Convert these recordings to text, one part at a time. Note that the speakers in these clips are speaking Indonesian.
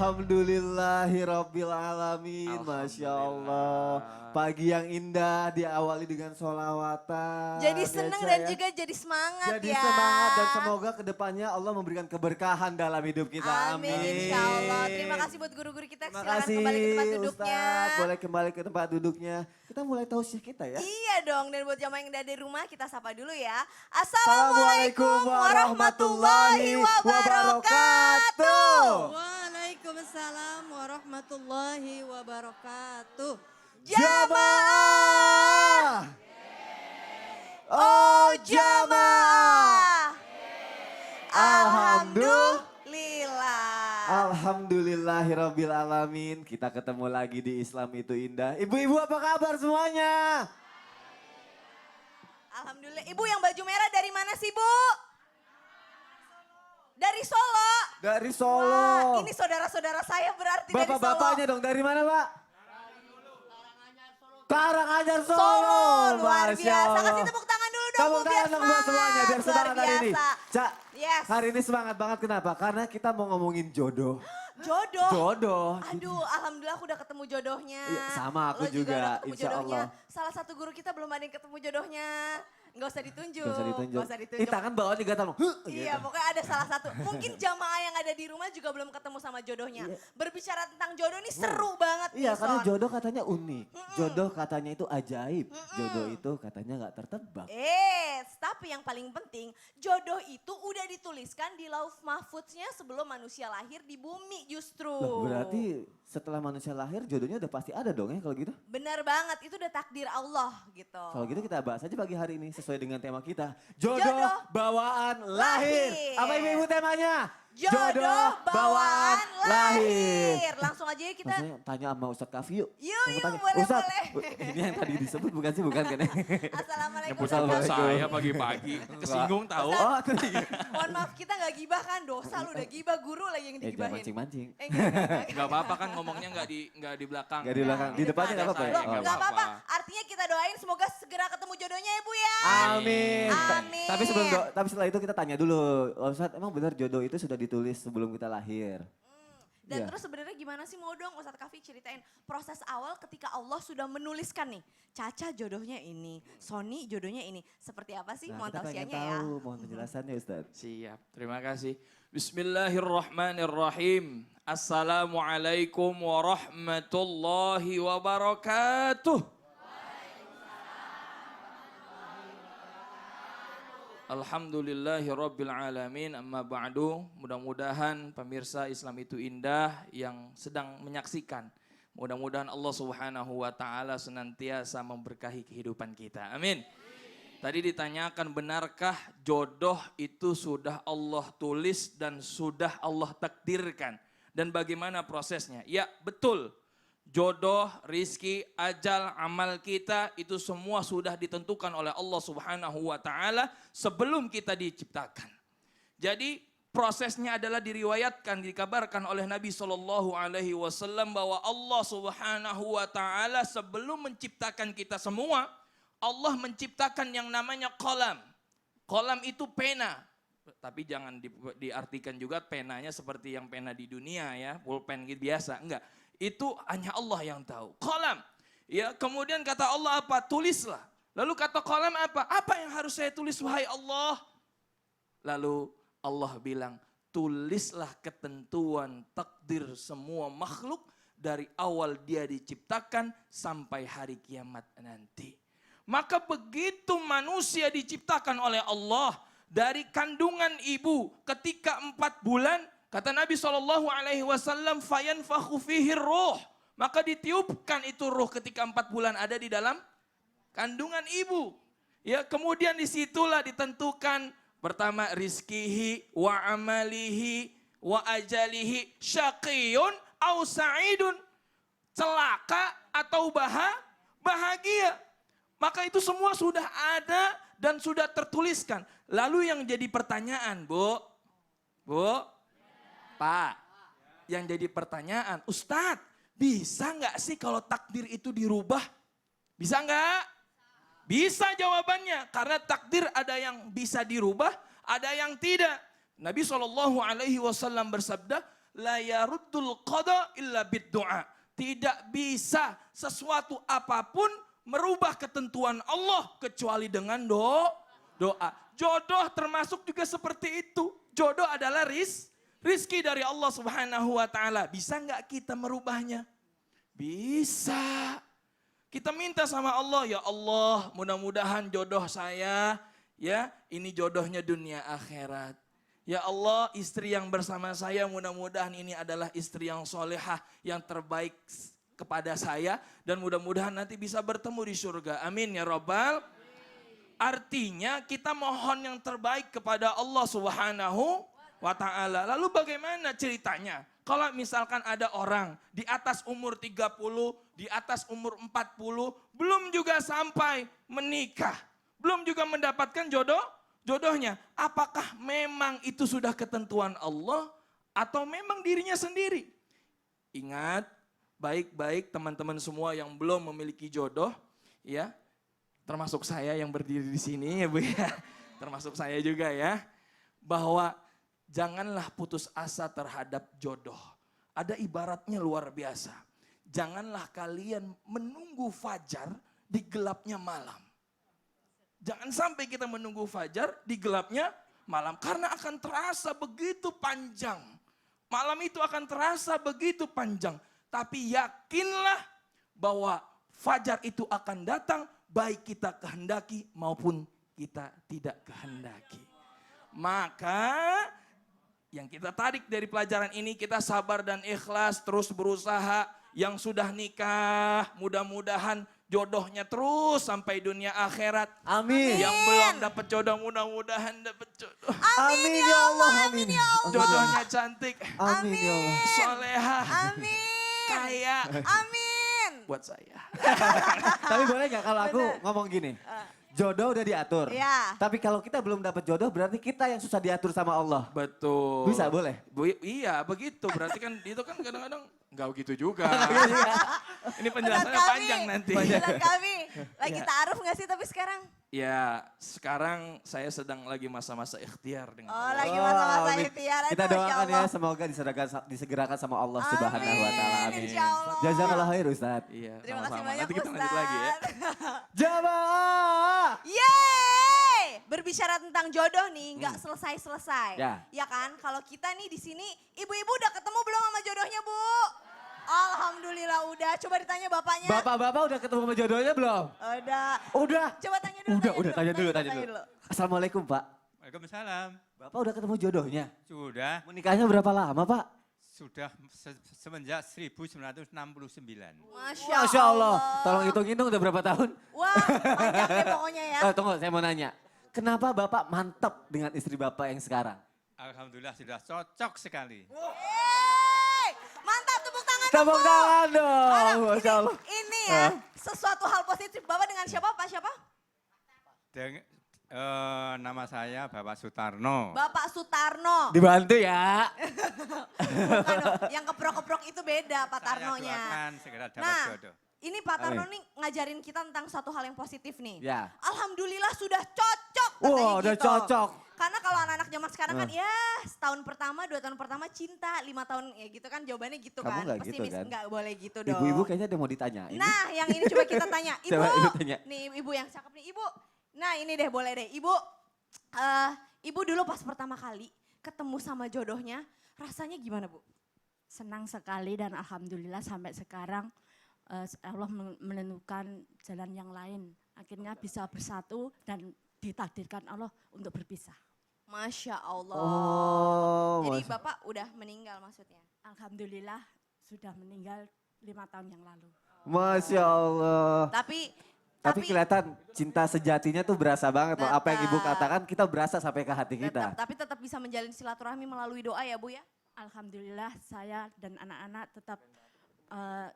Alhamdulillahirabbil alamin. Masya Allah. Pagi yang indah diawali dengan sholawatan. Jadi senang ya, dan ya. juga jadi semangat Jadi ya. semangat dan semoga kedepannya Allah memberikan keberkahan dalam hidup kita. Amin, insya Allah. Terima kasih buat guru-guru kita. Terima Silakan kasih kembali ke tempat duduknya. Ustaz, boleh kembali ke tempat duduknya. Kita mulai tausiah kita ya. Iya dong, dan buat jamaah yang ada di rumah kita sapa dulu ya. Assalamualaikum warahmatullahi wabarakatuh. Waalaikumsalam warahmatullahi wabarakatuh. Jamaah. Oh jamaah. Alhamdulillah. Alhamdulillahirabbil alamin. Kita ketemu lagi di Islam itu indah. Ibu-ibu apa kabar semuanya? Alhamdulillah. Ibu yang baju merah dari mana sih, Bu? Dari Solo. Dari Solo. Wah, ini saudara-saudara saya berarti dari Solo. Bapak-bapaknya dong dari mana, Pak? Karanganyar Solo. Solo, luar Masya biasa. Allah. Kasih tepuk tangan dulu dong, Tepuk Bu, biar tangan dong buat semuanya, biar Luar semangat hari ini. biasa. Cak, Yes. hari ini semangat banget kenapa? Karena kita mau ngomongin jodoh. Jodoh. Jodoh. Aduh, alhamdulillah aku udah ketemu jodohnya. Iya, sama aku Lo juga juga, udah ketemu insya jodohnya. Allah. Salah satu guru kita belum ada yang ketemu jodohnya. Nggak usah ditunjuk. Gak usah ditunjuk. Nggak usah ditunjuk. Ih, tangan bawah juga tahu. Iya, pokoknya ada salah satu. Mungkin jamaah yang ada di rumah juga belum ketemu sama jodohnya. Iya. Berbicara tentang jodoh nih seru banget nih, Iya, karena Son. jodoh katanya unik. Jodoh katanya itu ajaib. Jodoh itu katanya gak tertebak. Tapi yang paling penting, jodoh itu udah dituliskan di lauh mahfudznya sebelum manusia lahir di bumi justru. Loh, berarti setelah manusia lahir jodohnya udah pasti ada dong ya kalau gitu? Benar banget, itu udah takdir Allah gitu. Kalau gitu kita bahas aja pagi hari ini sesuai dengan tema kita. Jodoh, Jodoh bawaan lahir. Apa ibu-ibu temanya? Jodoh bawaan lahir. lahir. Langsung aja yuk kita. Maksudnya tanya sama Ustadz Kafi yuk. Yuk, Mau yuk, tanya. boleh, Ustadz, boleh. ini yang tadi disebut bukan sih, bukan kan? Assalamualaikum. Nyebut Ustaz sama Kafi. Saya pagi-pagi kesinggung tahu. Oh, Mohon maaf kita gak gibah kan, dosa lu udah gibah, guru lagi yang jangan digibahin. mancing-mancing. Enggak. Gak apa-apa kan ngomongnya nggak di belakang. Gak di belakang, di depannya gak apa-apa ya? Loh, Oh. nggak apa-apa. Artinya kita doain semoga segera ketemu jodohnya ya Bu ya. Amin. Amin. Tapi setelah itu kita tanya dulu, Ustadz emang benar jodoh itu sudah ditulis sebelum kita lahir? Dan Iya. terus sebenarnya gimana sih mau dong Ustadz Kafi ceritain proses awal ketika Allah sudah menuliskan nih. Caca jodohnya ini, Sony jodohnya ini. Seperti apa sih? Nah, Mohon kita pengen tausiahnya ya. tahu, mohon penjelasannya Ustadz. Siap, terima kasih. Bismillahirrahmanirrahim. Assalamualaikum warahmatullahi wabarakatuh. Alhamdulillahi Rabbil Alamin, amma ba'du. Mudah-mudahan pemirsa Islam itu indah yang sedang menyaksikan. Mudah-mudahan Allah Subhanahu wa Ta'ala senantiasa memberkahi kehidupan kita. Amin. Tadi ditanyakan, benarkah jodoh itu sudah Allah tulis dan sudah Allah takdirkan? Dan bagaimana prosesnya? Ya, betul. Jodoh, rizki, ajal, amal kita itu semua sudah ditentukan oleh Allah Subhanahu wa Ta'ala sebelum kita diciptakan. Jadi prosesnya adalah diriwayatkan, dikabarkan oleh Nabi SAW bahwa Allah Subhanahu wa Ta'ala sebelum menciptakan kita semua, Allah menciptakan yang namanya qalam. Qalam itu pena. Tapi jangan diartikan juga penanya seperti yang pena di dunia ya, pulpen gitu biasa, enggak. Itu hanya Allah yang tahu. Qalam. Ya, kemudian kata Allah apa? Tulislah. Lalu kata qalam apa? Apa yang harus saya tulis wahai Allah? Lalu Allah bilang, tulislah ketentuan takdir semua makhluk dari awal dia diciptakan sampai hari kiamat nanti. Maka begitu manusia diciptakan oleh Allah dari kandungan ibu ketika 4 bulan, kata Nabi SAW, fayanfakhu fihi ruh. Maka ditiupkan itu ruh ketika 4 bulan ada di dalam kandungan ibu. Ya, kemudian disitulah ditentukan pertama rizkihi wa amalihi wa ajalihi syaqiyun au sa'idun. Celaka atau bahagia. Maka itu semua sudah ada dan sudah tertuliskan. Lalu yang jadi pertanyaan, Bu, Pak, yang jadi pertanyaan, Ustadz, bisa nggak sih kalau takdir itu dirubah? Bisa nggak? Bisa jawabannya, karena takdir ada yang bisa dirubah, ada yang tidak. Nabi SAW bersabda, la yaruddul qada illa bid-du'a. Tidak bisa sesuatu apapun merubah ketentuan Allah kecuali dengan doa. Jodoh termasuk juga seperti itu. Jodoh adalah rizki dari Allah Subhanahu wa taala. Bisa nggak kita merubahnya? Bisa. Kita minta sama Allah, ya Allah, mudah-mudahan jodoh saya, ya, ini jodohnya dunia akhirat. Ya Allah, istri yang bersama saya mudah-mudahan ini adalah istri yang solehah, yang terbaik kepada saya. Dan mudah-mudahan nanti bisa bertemu di surga. Amin ya Rabbal. Artinya kita mohon yang terbaik kepada Allah Subhanahu wa ta'ala. Lalu bagaimana ceritanya? Kalau misalkan ada orang di atas umur 30, di atas umur 40, belum juga sampai menikah, belum juga mendapatkan jodohnya. Apakah memang itu sudah ketentuan Allah atau memang dirinya sendiri? Ingat, baik-baik teman-teman semua yang belum memiliki jodoh, ya, termasuk saya yang berdiri di sini ya Bu ya, termasuk saya juga ya, bahwa janganlah putus asa terhadap jodoh. Ada ibaratnya luar biasa. Janganlah kalian menunggu fajar di gelapnya malam. Jangan sampai kita menunggu fajar di gelapnya malam. Karena akan terasa begitu panjang. Malam itu akan terasa begitu panjang. Tapi yakinlah bahwa fajar itu akan datang baik kita kehendaki maupun kita tidak kehendaki. Maka yang kita tarik dari pelajaran ini, kita sabar dan ikhlas, terus berusaha. Yang sudah nikah, mudah-mudahan jodohnya terus sampai dunia akhirat. Amin. Yang belum dapat jodoh, mudah-mudahan dapat jodoh. Amin ya Allah. Amin. Jodohnya cantik, Amin ya Allah. solehah, Amin. kaya. Amin. Buat saya. Tapi boleh nggak kalau aku ngomong gini? Jodoh udah diatur. Iya. Tapi kalau kita belum dapat jodoh berarti kita yang susah diatur sama Allah. Betul. Bisa, boleh? Iya begitu, berarti kan itu kan kadang-kadang enggak gitu juga. Iya. Ini penjelasannya panjang nanti. Ustadz kami. Lagi Ya. ta'aruf gak sih tapi sekarang? Ya, sekarang saya sedang lagi masa-masa ikhtiar dengan Oh, Allah. lagi masa-masa amin. ikhtiar. Kita Aduh, Masya doakan ya Allah. semoga disegerakan sama Allah Subhanahu wa taala. Amin, Amin. insya Allah. Jazakallah khair Ustaz. Iya, Terima kasih sama-sama. banyak Nanti kita lanjut lagi ya. Jamaah. Yeay! Berbicara tentang jodoh nih, nggak selesai-selesai. Ya. kan? Kalau kita nih di sini, ibu-ibu udah ketemu belum sama jodohnya, Bu? Alhamdulillah udah. Coba ditanya bapaknya. Bapak-bapak udah ketemu sama jodohnya belum? Udah. Udah. Coba tanya dulu. Udah, tanya dulu. Assalamualaikum Pak. Waalaikumsalam. Bapak udah ketemu jodohnya? Sudah, Menikahnya berapa lama Pak? sudah semenjak 1969. Masya Allah. Tolong hitung-hitung udah berapa tahun? Wah, panjang deh pokoknya ya. Tunggu, saya mau nanya. Kenapa Bapak mantap dengan istri Bapak yang sekarang? Alhamdulillah sudah cocok sekali. Yeay! Mantap, tepuk tangan dong, Tepuk Bu. tangan dong, Orang, Masya Allah. Ini ya, sesuatu hal positif. Bapak dengan siapa, Pak? Siapa? Nama saya Bapak Sutarno. Bapak Sutarno. Dibantu ya. Bukan dong, yang keprok-keprok itu beda Pak Saya Tarnonya. doakan segera dapat Nah, jodoh. ini Pak Tarno Amin. nih ngajarin kita tentang satu hal yang positif nih. Ya. Alhamdulillah sudah cocok katanya Wah, udah gitu. cocok. Karena kalau anak-anak zaman sekarang kan ya setahun pertama, 2 tahun pertama cinta, 5 tahun ya gitu kan jawabannya gitu Kamu kan. nggak gitu Pesimis, kan? nggak boleh gitu dong. Ibu-ibu kayaknya ada mau ditanya. Nah yang ini coba kita tanya. Ibu, Coba ibu tanya. nih ibu yang cakep nih. Ibu, nah ini deh boleh deh. Ibu, ibu dulu pas pertama kali ketemu sama jodohnya, rasanya gimana Bu? Senang sekali dan alhamdulillah sampai sekarang Allah menentukan jalan yang lain. Akhirnya bisa bersatu dan ditakdirkan Allah untuk berpisah. Masya Allah. Oh, Jadi Masya- Bapak udah meninggal maksudnya? Alhamdulillah sudah meninggal 5 tahun yang lalu. Masya Allah. Tapi Tapi kelihatan cinta sejatinya tuh berasa banget loh. Apa yang ibu Tetap. katakan kita berasa sampai ke hati kita. tetap bisa menjalin silaturahmi melalui doa ya Bu ya? Alhamdulillah saya dan anak-anak tetap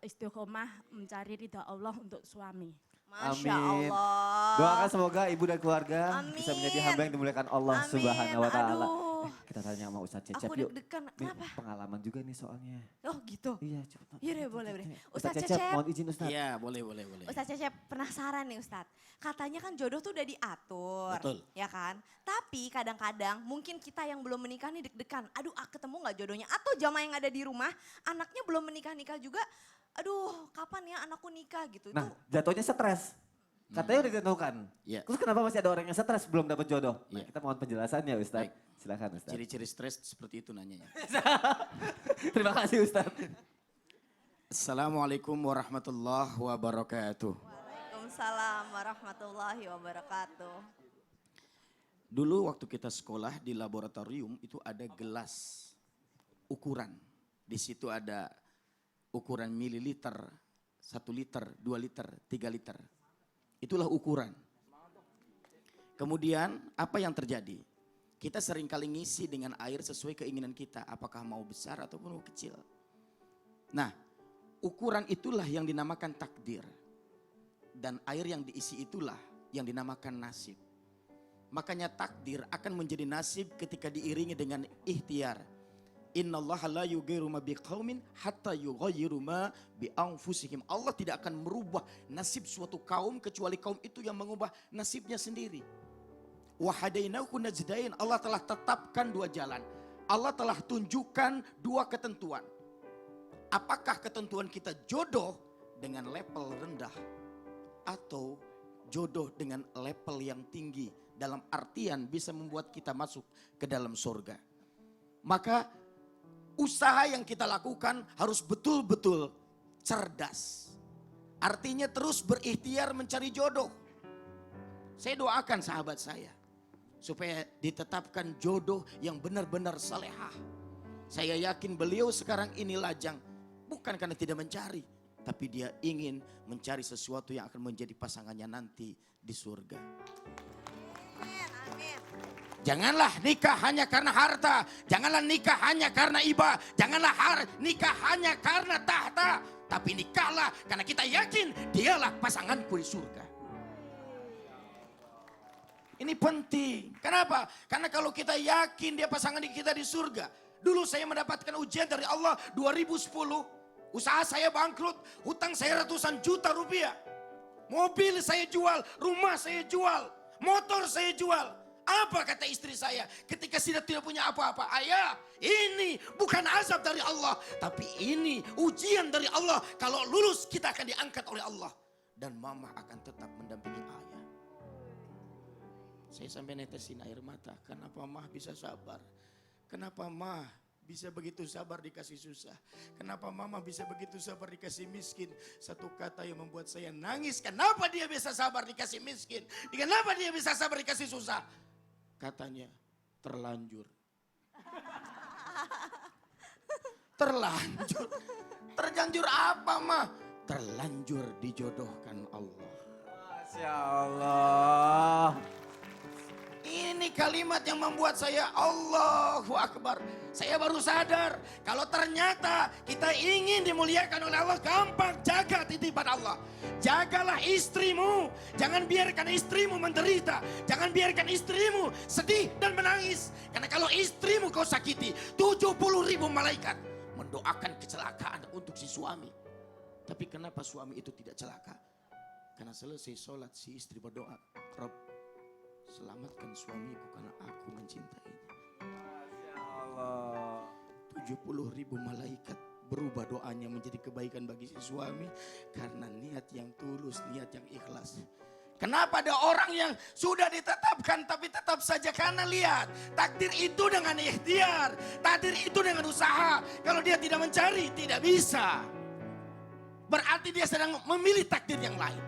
istiqomah mencari ridha Allah untuk suami. Masya Amin. Allah. Doakan semoga ibu dan keluarga bisa Amin. menjadi hamba yang dimuliakan Allah Amin. Subhanahu wa taala. Aduh. Aduh, Kita tanya sama Ustadz Cecep aku yuk. deg-degan. Nih, Kenapa? pengalaman juga nih soalnya. Oh gitu. Iya, cepat. Iya deh, boleh, boleh. Ustadz Ustadz Cecep, Cecep. mohon izin Ustadz. Iya, boleh, boleh, boleh. Ustadz Cecep penasaran nih Ustadz. Katanya kan jodoh tuh udah diatur. Betul. Ya kan? Tapi kadang-kadang mungkin kita yang belum menikah nih deg-degan. Aduh ketemu gak jodohnya? Atau jamaah yang ada di rumah anaknya belum menikah-nikah juga. Aduh kapan ya anakku nikah gitu. Nah, Itu jatuhnya stres. Katanya udah ditentukan. Iya. Terus kenapa masih ada orang yang stres belum dapat jodoh? Nah, Iya. kita mohon penjelasannya Ustadz. Baik. Silakan Ustadz. Ciri-ciri stres seperti itu nanyanya. Terima kasih Ustadz. Assalamualaikum warahmatullahi wabarakatuh. Waalaikumsalam warahmatullahi wabarakatuh. Dulu waktu kita sekolah di laboratorium itu ada gelas ukuran. Di situ ada ukuran mililiter, 1 liter, 2 liter, 3 liter. Itulah ukuran. Kemudian apa yang terjadi? Kita sering kali ngisi dengan air sesuai keinginan kita. Apakah mau besar ataupun mau kecil. Nah, ukuran itulah yang dinamakan takdir. Dan air yang diisi itulah yang dinamakan nasib. Makanya takdir akan menjadi nasib ketika diiringi dengan ikhtiar. Innallaha la yughayyiru ma biqaumin hatta yughayyiru ma bi anfusihim. Allah tidak akan merubah nasib suatu kaum kecuali kaum itu yang mengubah nasibnya sendiri. Wa hadainahu najdain. Allah telah tetapkan 2 jalan. Allah telah tunjukkan 2 ketentuan. Apakah ketentuan kita jodoh dengan level rendah atau jodoh dengan level yang tinggi dalam artian bisa membuat kita masuk ke dalam surga. Maka usaha yang kita lakukan harus betul-betul cerdas. Artinya terus berikhtiar mencari jodoh. Saya doakan sahabat saya supaya ditetapkan jodoh yang benar-benar salehah. Saya yakin beliau sekarang ini lajang bukan karena tidak mencari, tapi dia ingin mencari sesuatu yang akan menjadi pasangannya nanti di surga. Amin, amin. Janganlah nikah hanya karena harta. Janganlah nikah hanya karena iba. Janganlah nikah hanya karena tahta. Tapi nikahlah karena kita yakin dialah pasanganku di surga. Ini penting. Kenapa? Karena kalau kita yakin dia pasangan kita di surga. Dulu saya mendapatkan ujian dari Allah 2010. Usaha saya bangkrut. Hutang saya ratusan juta rupiah. Mobil saya jual. Rumah saya jual. Motor saya jual. Apa kata istri saya ketika sudah tidak punya apa-apa? Ayah, ini bukan azab dari Allah. Tapi ini ujian dari Allah. Kalau lulus kita akan diangkat oleh Allah. Dan mama akan tetap mendampingi ayah. Saya sampai netesin air mata. Kenapa mah bisa sabar? Kenapa mah bisa begitu sabar dikasih susah? Kenapa mama bisa begitu sabar dikasih miskin? Satu kata yang membuat saya nangis. Kenapa dia bisa sabar dikasih miskin? Kenapa dia bisa sabar dikasih susah? Katanya terlanjur. Terlanjur. Terlanjur apa mah? Terlanjur dijodohkan Allah. Masya Allah. Ini kalimat yang membuat saya Allahu Akbar. Saya baru sadar kalau ternyata kita ingin dimuliakan oleh Allah, gampang jaga titipan Allah. Jagalah istrimu. Jangan biarkan istrimu menderita. Jangan biarkan istrimu sedih dan menangis. Karena kalau istrimu kau sakiti, 70.000 malaikat mendoakan kecelakaan untuk si suami. Tapi kenapa suami itu tidak celaka? Karena selesai sholat si istri berdoa, Rob, selamatkan suamiku karena aku mencintainya. Ya Allah. 70.000 malaikat berubah doanya menjadi kebaikan bagi si suami karena niat yang tulus, niat yang ikhlas. Kenapa ada orang yang sudah ditetapkan tapi tetap saja karena lihat takdir itu dengan ikhtiar, takdir itu dengan usaha. Kalau dia tidak mencari tidak bisa. Berarti dia sedang memilih takdir yang lain.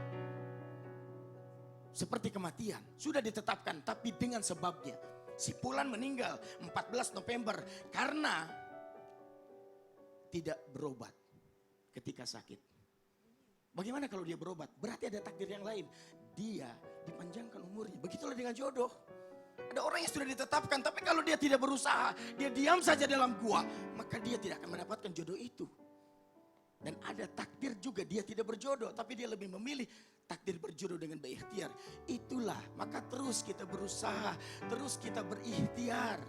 Seperti kematian, sudah ditetapkan tapi dengan sebabnya. Si Fulan meninggal 14 November karena tidak berobat ketika sakit. Bagaimana kalau dia berobat? Berarti ada takdir yang lain. Dia dipanjangkan umurnya. Begitulah dengan jodoh. Ada orang yang sudah ditetapkan tapi kalau dia tidak berusaha, dia diam saja dalam gua, maka dia tidak akan mendapatkan jodoh itu. Dan ada takdir juga dia tidak berjodoh, tapi dia lebih memilih takdir berjodoh dengan berikhtiar. Itulah, maka terus kita berusaha, terus kita berikhtiar.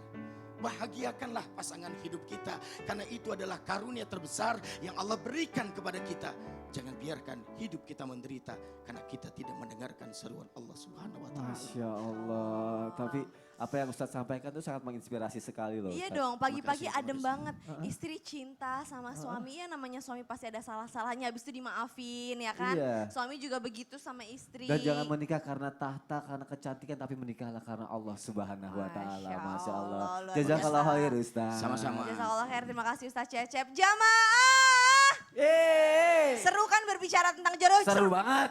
Bahagiakanlah pasangan hidup kita. Karena itu adalah karunia terbesar yang Allah berikan kepada kita. Jangan biarkan hidup kita menderita karena kita tidak mendengarkan seruan Allah Subhanahu wa taala. Masya Allah. Tapi apa yang Ustadz sampaikan itu sangat menginspirasi sekali loh. Iya Ustadz. dong, pagi-pagi Makasih, adem makasih. banget. Istri cinta sama suami, ya namanya suami pasti ada salah-salahnya, habis itu dimaafin ya kan. Iya. Suami juga begitu sama istri. Dan jangan menikah karena tahta, karena kecantikan, tapi menikahlah karena Allah Subhanahu wa taala. Masya Masya Allah. Allah, luar Jazakallah biasa. khair Ustaz. Sama-sama. Jazakallah khair, terima kasih Ustaz Cecep. Jamaah, seru kan berbicara tentang jodoh? Seru banget.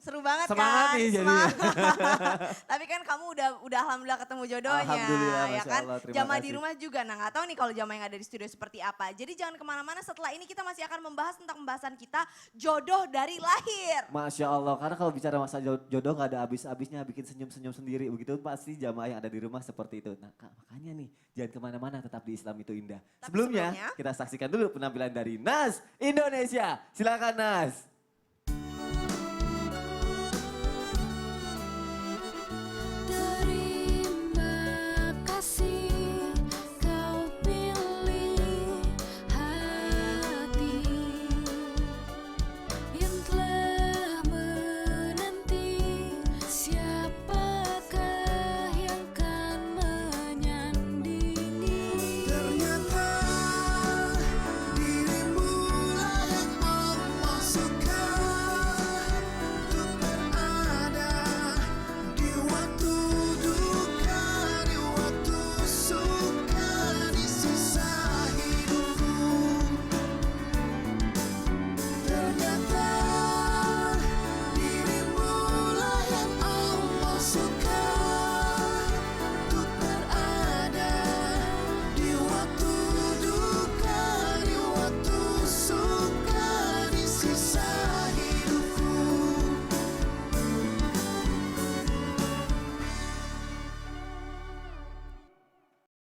Seru banget Semangat kan? nih jadinya. Semangat. Tapi kan kamu udah alhamdulillah ketemu jodohnya. Alhamdulillah, ya Masya kan? Allah, terima Jamaah di kasih. rumah juga. Nah gak tahu nih kalau jamaah yang ada di studio seperti apa. Jadi jangan kemana-mana, setelah ini kita masih akan membahas tentang pembahasan kita jodoh dari lahir. Masya Allah, karena kalau bicara masa jodoh gak ada habis-habisnya, bikin senyum-senyum sendiri. Begitu pasti jamaah yang ada di rumah seperti itu. Nah makanya nih, jangan kemana-mana, tetap di Islam itu indah. Tapi Sebelumnya, sebelumnya- kita saksikan dulu penampilan dari Nas Indonesia. Silakan Nas.